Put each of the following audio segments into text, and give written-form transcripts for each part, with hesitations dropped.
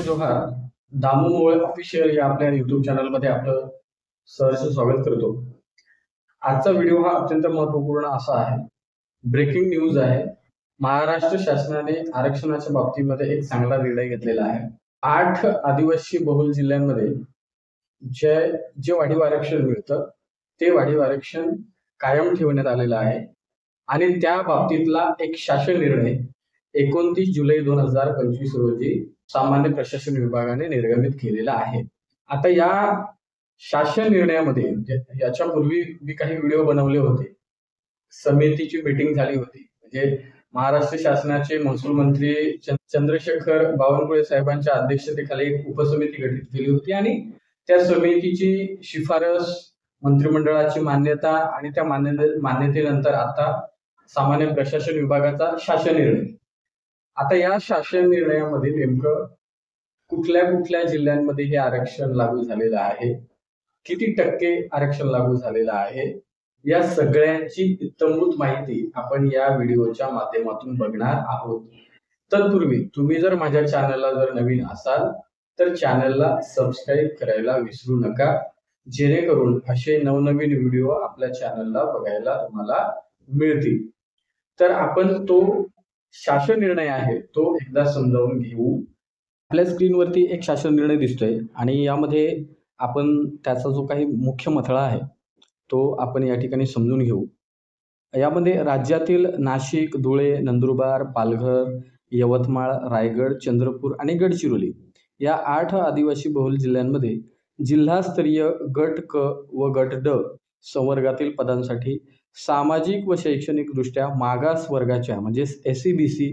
जोहार. दामू मोळ ऑफिशियल या आपल्या युट्यूब चॅनलमध्ये आपलं सहर्ष स्वागत करतो. आजचा व्हिडिओ हा अत्यंत महत्वपूर्ण असा आहे. ब्रेकिंग न्यूज आहे. महाराष्ट्र शासनाने आरक्षणाच्या बाबतीमध्ये एक चांगला निर्णय घेतलेला आहे. 8 आदिवासी बहुल जिल्ह्यांमध्ये जे जे वाढीव आरक्षण मिळतं ते वाढीव आरक्षण कायम ठेवण्यात आलेलं आहे आणि त्या बाबतीतला एक शासन निर्णय 29 जुलै 2025 रोजी सामान्य प्रशासन विभागाने निर्गमित केलेला आहे. आता या शासन निर्णयामध्ये याच्यापूर्वी मी काही व्हिडिओ बनवले होते. समितीची मीटिंग झाली होती. म्हणजे महाराष्ट्र शासनाचे महसूल मंत्री चंद्रशेखर बावनकुळे साहेबांच्या अध्यक्षतेखाली एक उपसमिती गठीत केली होती आणि त्या समितीची शिफारस, मंत्रिमंडळाची मान्यता आणि त्या मान्यतेनंतर आता सामान्य प्रशासन विभागाचा शासन निर्णय. आता या शासन निर्णयामध्ये नेमकं कुठल्या जिल्ह्यांमध्ये हे आरक्षण लागू झालेलं आहे, किती टक्के आरक्षण लागू झालेलं आहे, या सगळ्यांची इत्थंभूत माहिती आपण या व्हिडिओच्या माध्यमातून बघणार आहोत. तत्पूर्वी तुम्ही जर माझ्या चॅनलला जर नवीन असाल तर चॅनलला सबस्क्राईब करायला विसरू नका, जेणेकरून असे नवनवीन व्हिडिओ आपल्या चॅनलला बघायला तुम्हाला मिळतील. तर आपण तो शासन निर्णय आहे तो एकदा समजावून घेऊ. आपल्या स्क्रीनवरती एक शासन निर्णय दिसतोय आणि यामध्ये आपण त्याचा जो काही मुख्य मथळा आहे तो आपण या ठिकाणी समजून घेऊ. यामध्ये राज्यातील नाशिक, धुळे, नंदुरबार, पालघर, यवतमाळ, रायगड, चंद्रपूर आणि गडचिरोली या 8 आदिवासी बहुल जिल्ह्यांमध्ये जिल्हास्तरीय गट क व गट ड संवर्गातील पदांसाठी सामाजिक व शैक्षणिकदृष्ट्या मागास वर्गाच्या म्हणजे SCBC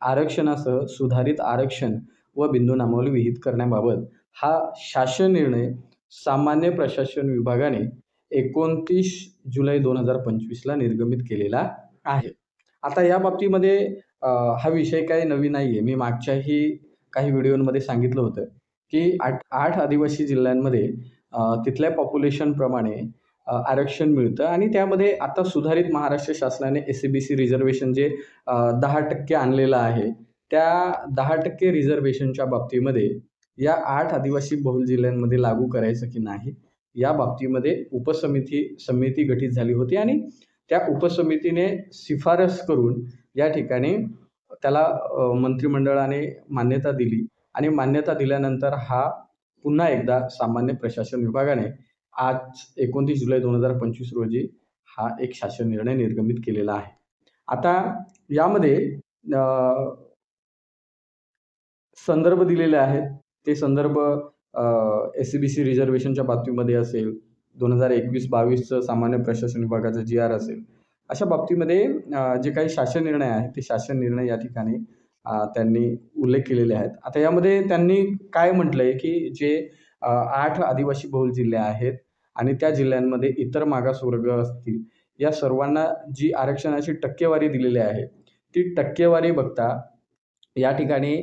आरक्षणासह सुधारित आरक्षण व बिंदू नामावली विहित करण्याबाबत हा शासन निर्णय सामान्य प्रशासन विभागाने 29 जुलै 2025 निर्गमित केलेला आहे. आता या बाबतीमध्ये हा विषय काही नवीन नाही आहे. मी मागच्याही काही व्हिडिओमध्ये सांगितलं होतं की 8 आदिवासी जिल्ह्यांमध्ये तिथल्या पॉप्युलेशनप्रमाणे आरक्षण मिळतं आणि त्यामध्ये आता सुधारित महाराष्ट्र शासनाने SCBC रिझर्वेशन जे 10% आणलेलं आहे, त्या 10% रिझर्वेशनच्या बाबतीमध्ये या 8 आदिवासी बहुल जिल्ह्यांमध्ये लागू करायचं की नाही या बाबतीमध्ये समिती गठीत झाली होती आणि त्या उपसमितीने शिफारस करून या ठिकाणी त्याला मंत्रिमंडळाने मान्यता दिली आणि मान्यता दिल्यानंतर हा पुन्हा एकदा सामान्य प्रशासन विभागाने आज 29 जुलै 2025 रोजी हा एक शासन निर्णय निर्गमित केलेला आहे. आता यामध्ये संदर्भ दिलेले आहेत. ते संदर्भ SCBC रिझर्वेशनच्या बाबतीमध्ये असेल, 2021-22चं सामान्य प्रशासन विभागाचा GR असेल, अशा बाबतीमध्ये जे काही शासन निर्णय आहे ते शासन निर्णय या ठिकाणी त्यांनी उल्लेख केलेले आहेत. आता यामध्ये त्यांनी काय म्हटलंय की जे 8 आदिवासी बहुल जिल्हे आहेत आणि त्या जिल्ह्यांमध्ये इतर मागासवर्ग असतील या सर्वांना जी आरक्षणाची टक्केवारी दिलेली आहे ती टक्केवारी बघता या ठिकाणी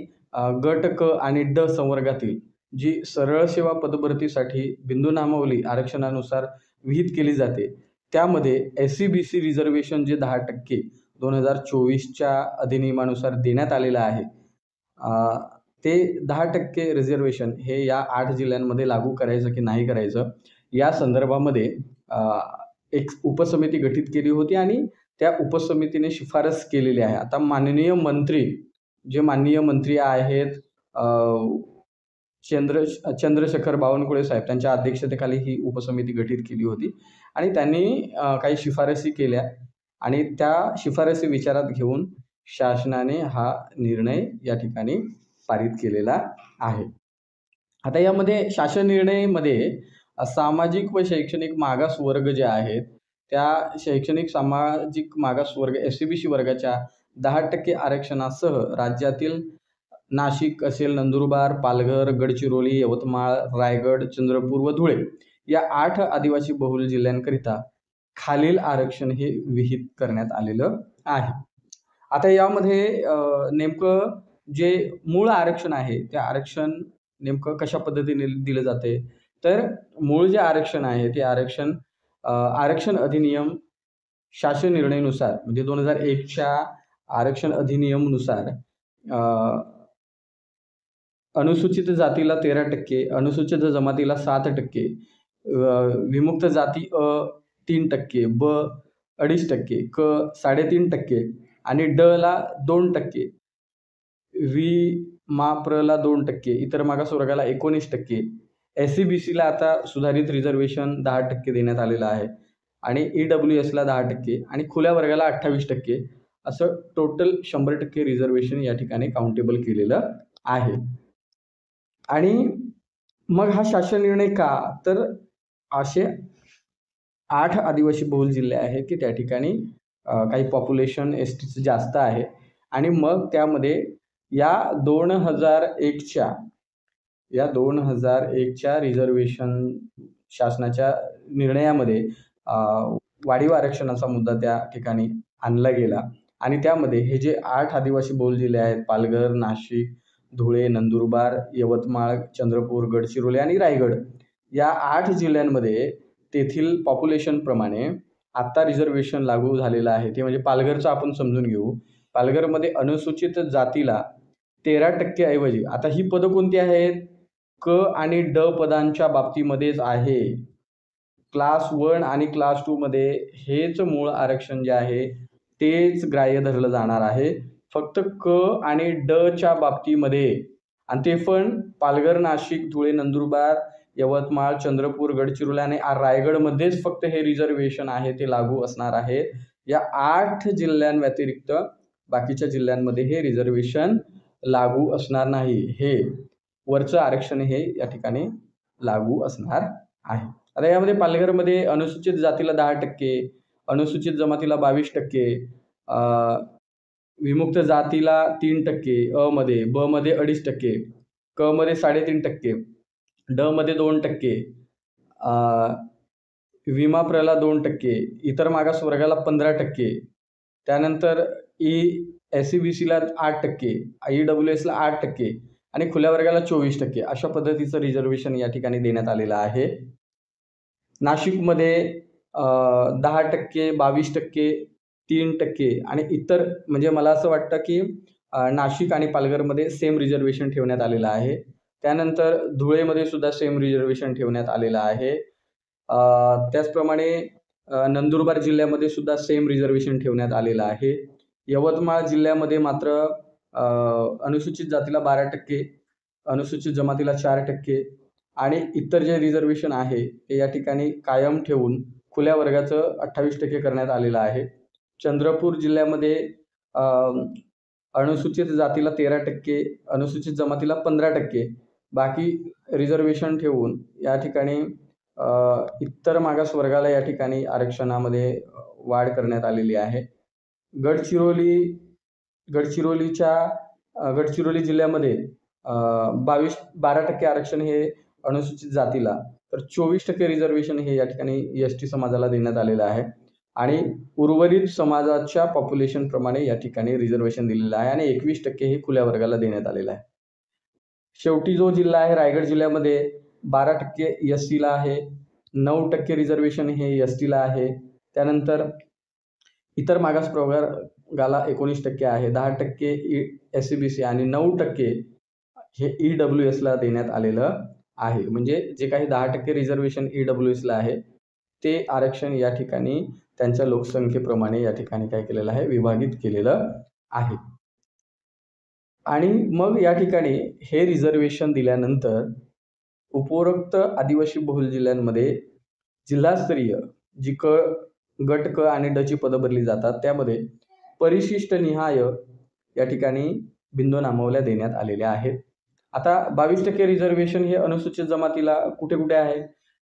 गट क आणि ड संवर्गातील जी सरळ सेवा पदभरतीसाठी बिंदू नामावली आरक्षणानुसार विहित केली जाते त्यामध्ये SCBC रिझर्वेशन जे 10% 2024च्या अधिनियमानुसार देण्यात आलेलं आहे ते 10% रिझर्वेशन हे या 8 जिल्ह्यांमध्ये लागू करायचं की नाही करायचं या संदर्भामध्ये एक उपसमिती गठीत केली होती आणि त्या उपसमितीने शिफारस केलेली आहे. आता माननीय मंत्री आहेत चंद्रशेखर बावनकुळे साहेब त्यांच्या अध्यक्षतेखाली ही उपसमिती गठीत केली होती आणि त्यांनी काही शिफारसी केल्या आणि त्या शिफारसी विचारात घेऊन शासनाने हा निर्णय या ठिकाणी पारित केलेला आहे. आता यामध्ये शासन निर्णयामध्ये सामाजिक व शैक्षणिक मागास वर्ग जे आहेत त्या सामाजिक मागास वर्ग SCBC वर्गाच्या 10% आरक्षणासह राज्यातील नाशिक असेल, नंदुरबार, पालघर, गडचिरोली, यवतमाळ, रायगड, चंद्रपूर व धुळे या 8 आदिवासी बहुल जिल्ह्यांकरिता खालील आरक्षण हे विहित करण्यात आलेलं आहे. आता यामध्ये नेमकं जे मूळ आरक्षण आहे ते आरक्षण नेमकं कशा पद्धतीने दिलं जाते तर मूळ जे आरक्षण आहे ते आरक्षण अधिनियम शासन निर्णयानुसार म्हणजे 2001च्या आरक्षण अधिनियमनुसार अनुसूचित जातीला 13%, अनुसूचित जमातीला 7%, विमुक्त जाती अ 3%, ब 2.5%, क 3.5% आणि ड ला 2%, मा प्रला 2%, इतर मागासवर्गाला 19%, SC-BCला आता सुधारित रिझर्वेशन 10% देण्यात आलेलं आहे आणि EWSला 10% आणि खुल्या वर्गाला 28%, असं टोटल 100% रिझर्वेशन या ठिकाणी काउंटेबल केलेलं आहे. आणि मग हा शासन निर्णय का? तर असे 8 आदिवासी बहुल जिल्हे आहेत की त्या ठिकाणी काही पॉप्युलेशन एसटीचं जास्त आहे आणि मग त्यामध्ये या 2001च्या रिझर्वेशन शासनाच्या निर्णयामध्ये वाढीव आरक्षणाचा मुद्दा त्या ठिकाणी आणला गेला आणि त्यामध्ये हे जे 8 आदिवासी बहुल जिल्हे आहेत, पालघर, नाशिक, धुळे, नंदुरबार, यवतमाळ, चंद्रपूर, गडचिरोली आणि रायगड, या 8 जिल्ह्यांमध्ये तेथील पॉप्युलेशनप्रमाणे आत्ता रिझर्वेशन लागू झालेलं आहे. ते म्हणजे पालघरचं आपण समजून घेऊ. पालघरमध्ये अनुसूचित जातीला 13% ऐवजी, आता ही पदं कोणती आहेत? क आणि ड पदांच्या बाबतीमध्येच आहे. क्लास 1 आणि क्लास 2 मध्ये हेच मूळ आरक्षण जे आहे तेच ग्राह्य धरलं जाणार आहे. फक्त क आणि ड च्या बाबतीमध्ये, आणि ते पण पालघर, नाशिक, धुळे, नंदुरबार, यवतमाळ, चंद्रपूर, गडचिरोली आणि रायगडमध्येच फक्त हे रिझर्वेशन आहे ते लागू असणार आहे. या 8 जिल्ह्यांव्यतिरिक्त बाकीच्या जिल्ह्यांमध्ये हे रिझर्वेशन लागू असणार नाही. हे वरचं आरक्षण हे या ठिकाणी लागू असणार आहे. आता यामध्ये पालघरमध्ये अनुसूचित जातीला 10%, अनुसूचित जमातीला 22%, विमुक्त जातीला 3%, अ मध्ये, ब मध्ये 2.5%, क मध्ये 3.5%, ड मध्ये 2%, विमा प्रला 2%, इतर मागास वर्गाला 15%, त्यानंतर SC-BCला 8%, EWSला 8% आणि खुल्या वर्गाला 24%, अशा पद्धतीचं रिझर्वेशन या ठिकाणी देण्यात आलेलं आहे. नाशिकमध्ये 10%, 22%, 3% आणि इतर, म्हणजे मला असं वाटतं की नाशिक आणि पालघरमध्ये सेम रिझर्वेशन ठेवण्यात आलेलं आहे. त्यानंतर धुळेमध्ये सुद्धा सेम रिझर्वेशन ठेवण्यात आलेलं आहे. त्याचप्रमाणे नंदुरबार जिल्ह्यामध्ये सुद्धा सेम रिझर्वेशन ठेवण्यात आलेलं आहे. यवतमाळ जिल्ह्यामध्ये मात्र अनुसूचित जातीला 12%, अनुसूचित जमातीला 4% आणि इतर जे रिझर्वेशन आहे ते या ठिकाणी कायम ठेवून खुल्या वर्गाचं 28% करण्यात आलेलं आहे. चंद्रपूर जिल्ह्यामध्ये अनुसूचित जातीला 13%, अनुसूचित जमातीला 15%, बाकी रिझर्वेशन ठेवून या ठिकाणी इतर मागास वर्गाला या ठिकाणी आरक्षणामध्ये वाढ करण्यात आलेली आहे. गडचिरोली जिल्ह्यामध्ये 12% आरक्षण हे अनुसूचित जातीला, तर 24% रिझर्वेशन हे या ठिकाणी ST समाजाला देण्यात आलेलं आहे आणि उर्वरित समाजाच्या पॉप्युलेशन प्रमाणे या ठिकाणी रिझर्वेशन दिलेलं आहे आणि 21% हे खुल्या वर्गाला देण्यात आलेलं आहे. शेवटी जो जिल्हा आहे रायगड जिल्ह्यामध्ये 12% SCला आहे, 9% रिझर्वेशन हे STला आहे. त्यानंतर इतर मागास प्रवर्गाला 19% आहे, 10% SC-BC आणि 9% हे EWSला देण्यात आलेलं आहे. म्हणजे जे काही 10% रिझर्वेशन EWSला आहे ते आरक्षण या ठिकाणी त्यांच्या लोकसंख्येप्रमाणे या ठिकाणी काय केलेलं आहे, विभाजित केलेलं आहे. आणि मग या ठिकाणी हे रिझर्वेशन दिल्यानंतर उपरोक्त आदिवासी बहुल जिल्ह्यांमध्ये जिल्हास्तरीय जी गट क आणि ड ची पदं भरली जातात त्यामध्ये परिशिष्ट निहाय या ठिकाणी बिंदू नामावल्या देण्यात आलेल्या आहेत. आता 22% रिझर्वेशन हे अनुसूचित जमातीला कुठे कुठे आहे?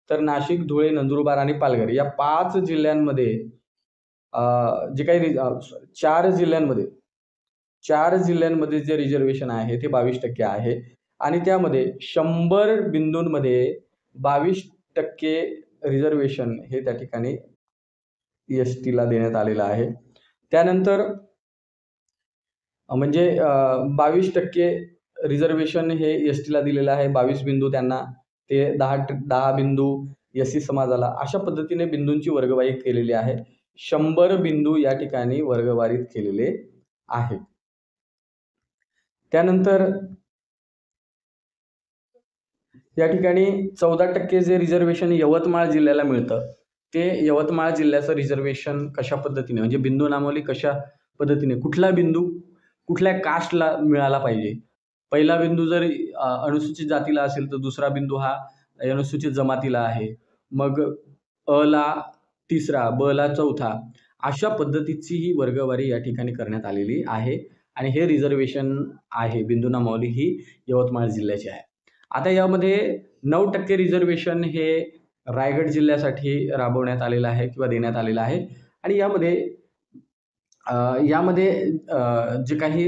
तर नाशिक, धुळे, नंदुरबार आणि पालघर या 5 जिल्ह्यांमध्ये जे काही 4 जिल्ह्यांमध्ये जे रिझर्वेशन आहे ते 22% आहे आणि त्यामध्ये 100 बिंदूंमध्ये 22% रिझर्वेशन हे त्या ठिकाणी STला देण्यात आलेलं आहे. त्यानंतर म्हणजे 22% रिझर्वेशन हे STला दिलेलं आहे, 22 बिंदू त्यांना, ते 10 बिंदू SC समाजाला, अशा पद्धतीने बिंदूंची वर्गवारी केलेली आहे. 100 बिंदू या ठिकाणी वर्गवारीत केलेले आहेत. त्यानंतर या ठिकाणी 14% जे रिझर्वेशन यवतमाळ जिल्ह्याला मिळतं, ते यवतमाळ जिल्ह्याचं रिझर्वेशन कशा पद्धतीने, म्हणजे बिंदू नामावली कशा पद्धतीने, कुठला बिंदू कुठल्या कास्टला मिळाला पाहिजे. पहिला बिंदू जर अनुसूचित जातीला असेल तर दुसरा बिंदू हा अनुसूचित जमातीला आहे. मग अला तिसरा, बला चौथा, अशा पद्धतीची ही वर्गवारी या ठिकाणी करण्यात आलेली आहे आणि हे रिझर्वेशन आहे बिंदू नामावली ही यवतमाळ जिल्ह्याची आहे. आता यामध्ये 9% रिझर्वेशन हे रायगड जिल्ह्यासाठी राबवण्यात आलेलं आहे किंवा देण्यात आलेलं आहे आणि यामध्ये जे काही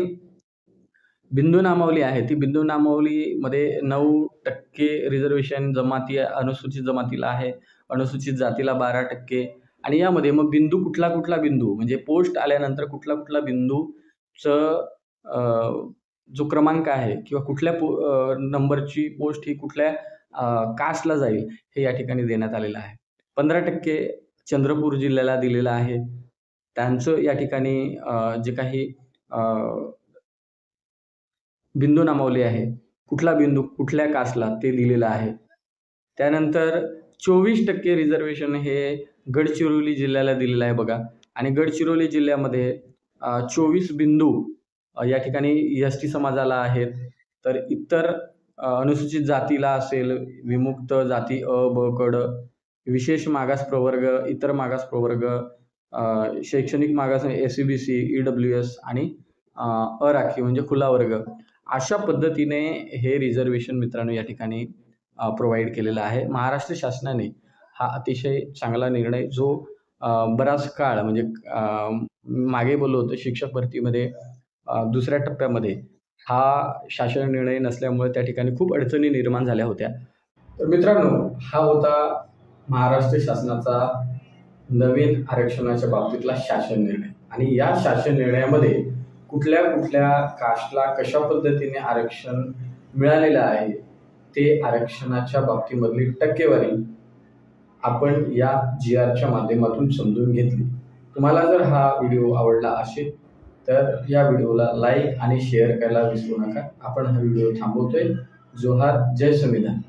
बिंदू नामावली आहे ती बिंदू नामावलीमध्ये 9% रिझर्वेशन अनुसूचित जमातीला आहे, अनुसूचित जातीला 12% आणि यामध्ये मग बिंदू कुठला बिंदू, म्हणजे पोस्ट आल्यानंतर कुठला बिंदूचं जो क्रमांक आहे किंवा कुठल्या नंबरची पोस्ट ही कुठल्या कास्टला जाईल हे या ठिकाणी देण्यात आलेलं आहे. 15% चंद्रपूर जिल्ह्याला दिलेलं आहे. त्यांचं या ठिकाणी जे काही बिंदू नामावली आहे, कुठला बिंदू कुठल्या कास्टला ते दिलेलं आहे. त्यानंतर 24% रिझर्वेशन हे गडचिरोली जिल्ह्याला दिलेलं आहे बघा आणि गडचिरोली जिल्ह्यामध्ये 24 बिंदू या ठिकाणी एस टी समाजाला आहेत. तर इतर अनुसूचित जातीला असेल, विमुक्त जाती अ, ब, क, ड, विशेष मागास प्रवर्ग, इतर मागास प्रवर्ग, शैक्षणिक मागास SC-BC, EWS आणि अराखीव म्हणजे खुला वर्ग, अशा पद्धतीने हे रिझर्वेशन मित्रांनो या ठिकाणी प्रोव्हाइड केलेला आहे. महाराष्ट्र शासनाने हा अतिशय चांगला निर्णय, जो बराच काळ म्हणजे मागे बोललो होतो शिक्षक भरतीमध्ये दुसऱ्या टप्प्यामध्ये हा शासन निर्णय नसल्यामुळे त्या ठिकाणी खूप अडचणी निर्माण झाल्या होत्या. तर मित्रांनो, हा होता महाराष्ट्र शासनाचा नवीन आरक्षणाच्या बाबतीतला शासन निर्णय आणि या शासन निर्णयामध्ये कुठल्या कास्टला कशा पद्धतीने आरक्षण मिळालेलं आहे ते आरक्षणाच्या बाबतीमधली टक्केवारी आपण या GRच्या माध्यमातून समजून घेतली. तुम्हाला जर हा व्हिडिओ आवडला असेल तर या व्हिडिओला लाईक आणि शेअर करायला विसरू नका. आपण हा व्हिडिओ थांबवतोय. जोहार, जय संविधान.